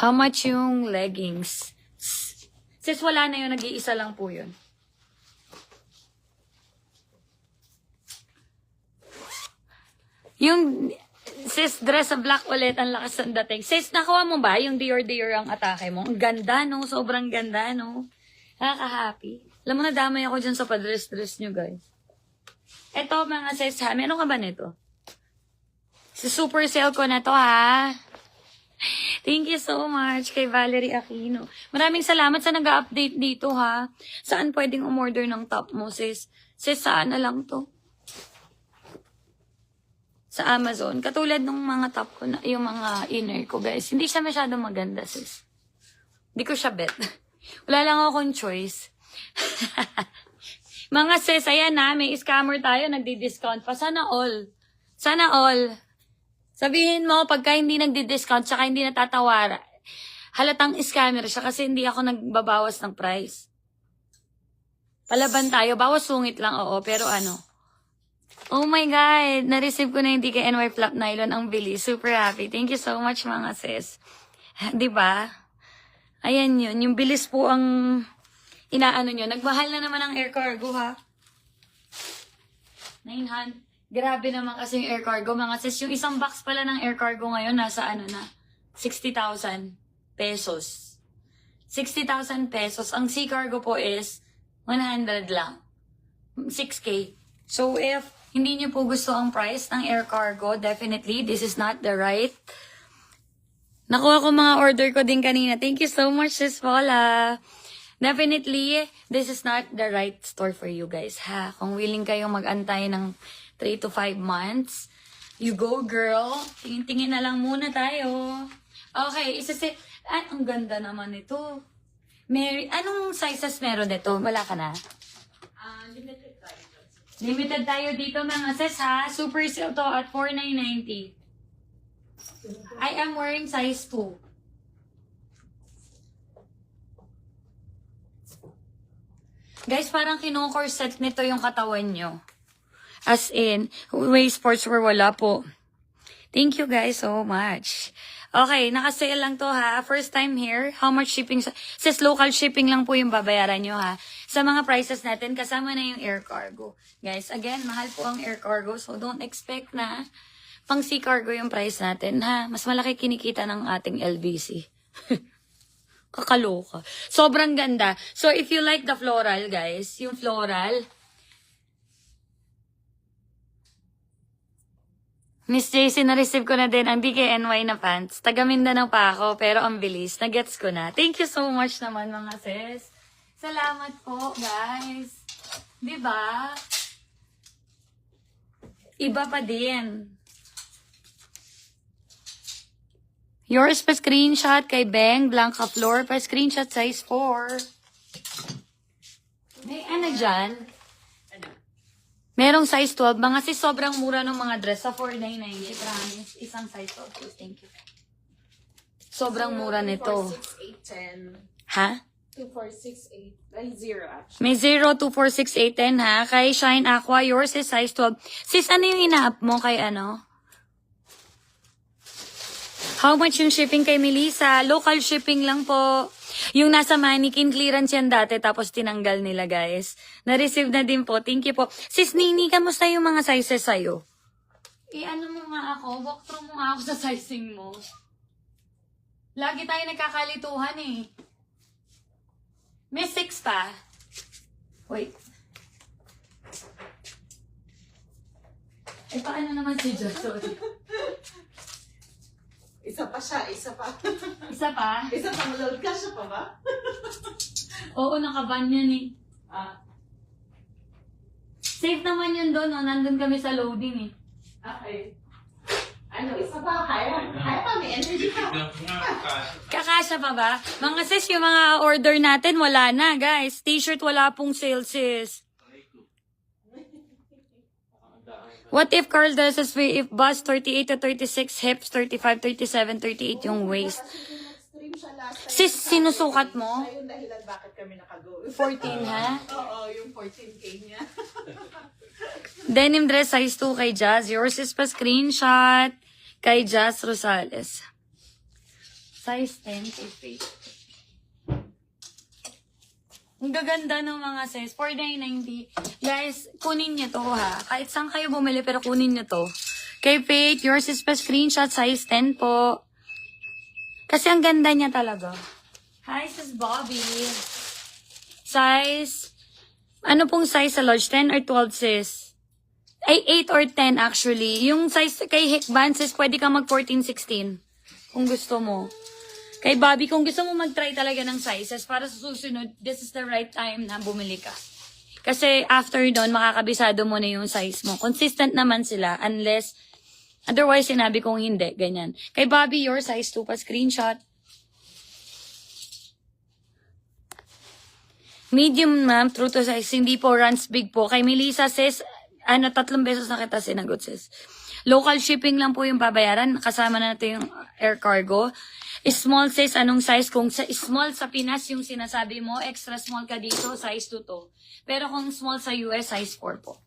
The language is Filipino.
How much yung leggings? Sis, wala na yun. Nag-iisa lang po yun. Yung, sis, dress sa black ulit. Ang lakas ng dating. Sis, nakuha mo ba yung Dior ang atake mo? Ang ganda, no? Sobrang ganda, no? Nakaka-happy. Alam mo, nadamay ako dyan sa padress-dress nyo, guys. Eto, mga sis, ha? Meron ka ba nito? Si super sale ko na to, ha? Thank you so much kay Valerie Aquino. Maraming salamat sa nag-update dito, ha? Saan pwedeng umorder ng top mo, sis? Sis, saan na lang to? Sa Amazon. Katulad ng mga top ko, na, yung mga inner ko, guys. Hindi siya masyadong maganda, sis. Hindi ko siya bet. Wala lang akong choice. Mga sis, ayan na, may scammer tayo, nagdi-discount pa. Sana all. Sana all. Sabihin mo, pagka hindi nagdi-discount, tsaka hindi natatawara, halatang scammer siya kasi hindi ako nagbabawas ng price. Palaban tayo, bawas sungit lang, oo, pero ano. Oh my God, na-receive ko na yung DKNY Flap Nylon, ang bilis. Super happy. Thank you so much, mga sis. Diba? Ayan yun, yung bilis po ang inaano nyo. Nagmahal na naman ang air cargo, ha? 900. Grabe naman kasi yung air cargo, mga sis. Yung isang box pala ng air cargo ngayon, nasa ano na? 60,000 pesos. 60,000 pesos. Ang sea cargo po is 100 lang. 6K. So if hindi nyo po gusto ang price ng air cargo, definitely, this is not the right. Nakuha ko mga order ko din kanina. Thank you so much, Sis Paula. Definitely, this is not the right store for you guys, ha? Kung willing kayong mag-antay ng 3 to 5 months, you go, girl. Tingin-tingin na lang muna tayo. Okay, ang ganda naman ito. Mary, anong sizes meron nito? Wala ka na? Limited tayo. Limited tayo dito, mga sis, ha? Super sale to at 4,990. I am wearing size 2. Guys, parang kino-corset nito yung katawan nyo. As in, waist sportswear wala po. Thank you guys so much. Okay, naka-sale lang to, ha. First time here. How much shipping? Sis, local shipping lang po yung babayaran nyo, ha. Sa mga prices natin, kasama na yung air cargo. Guys, again, mahal po ang air cargo. So, don't expect na pang sea cargo yung price natin, ha. Mas malaki kinikita ng ating LBC. Kakaloka. Sobrang ganda. So, if you like the floral, guys, yung floral, Miss JC, na-receive ko na din ang DKNY na pants. Taga Mindanao pa ako, pero ang bilis. Na-gets ko na. Thank you so much naman, mga sis. Salamat po, guys. Diba? Iba pa din. Yours pa screenshot kay Beng Blanca Flor. Pa screenshot size 4. May ano dyan? Merong size 12. Mga sis, sobrang mura ng mga dress sa 4,990. Promise. Isang size 12. Please, thank you. Sobrang mura nito. 2, 4, 6, 8, 10. Ha? 2, 4, 6, 8. Ay, 0 actually. May 0, 2, 4, 6, 8, 10 ha. Kay Shine Aqua, yours is size 12. Sis, ano yung ina-up mo kay ano? How much yung shipping kay Melissa? Local shipping lang po. Yung nasa mannequin clearance yan dati, tapos tinanggal nila, guys. Na-receive na din po. Thank you po. Sis Nini, kamusta yung mga sizes sa'yo? Ano mo nga ako? Walkthrough mo nga ako sa sizing mo. Lagi tayo nagkakalituhan eh. May 6 pa. Wait. Paano naman si Jo? Sorry. Isa pa siya, isa pa. Isa pa? Isa pa, malawag ka siya pa ba? Oo, nakaban yan eh. Safe naman yun doon, no? Nandun kami sa loading eh. Okay. Ano, isa pa, kaya pa, may energy pa. Kakasya pa ba? Mga sis, yung mga order natin, wala na, guys. T-shirt, wala pong sale, sis. What if Carl dresses free if bust 38 to 36, hips 35, 37, 38 yung waist? Nag-stream siya last time. Sis, sinusukat mo? Siya yung dahilan bakit kami nakago. 14, ha? Oo, yung 14K niya. Denim dress size 2 kay Jazz. Yours is pa screenshot kay Jazz Rosales. Size 10 kay Faith. Ang gaganda ng mga size. 4990. Guys, kunin niyo to ha. Kahit saan kayo bumili, pero kunin niyo to. Kay Faith, yours is pa screenshot. Size 10 po. Kasi ang ganda niya talaga. Hi, sis Bobby. Size, ano pong size sa large? 10 or 12, sis? Ay, 8 or 10 actually. Yung size kay Hickban, sis, pwede ka mag 14, 16. Kung gusto mo. Kay Bobby, kung gusto mo mag-try talaga ng sizes para sa susunod, this is the right time na bumili ka. Kasi after doon, makakabisado mo na yung size mo. Consistent naman sila unless, otherwise sinabi kong hindi, ganyan. Kay Bobby, your size 2 pa, screenshot. Medium ma'am, true to size, hindi po runs big po. Kay Melissa sis, 3 beses na kita sinagot sis. Local shipping lang po yung babayaran, kasama na natin yung air cargo. Small sis, anong size? Kung sa small sa Pinas yung sinasabi mo, extra small ka dito, size 2 to. Pero kung small sa US, size 4 po.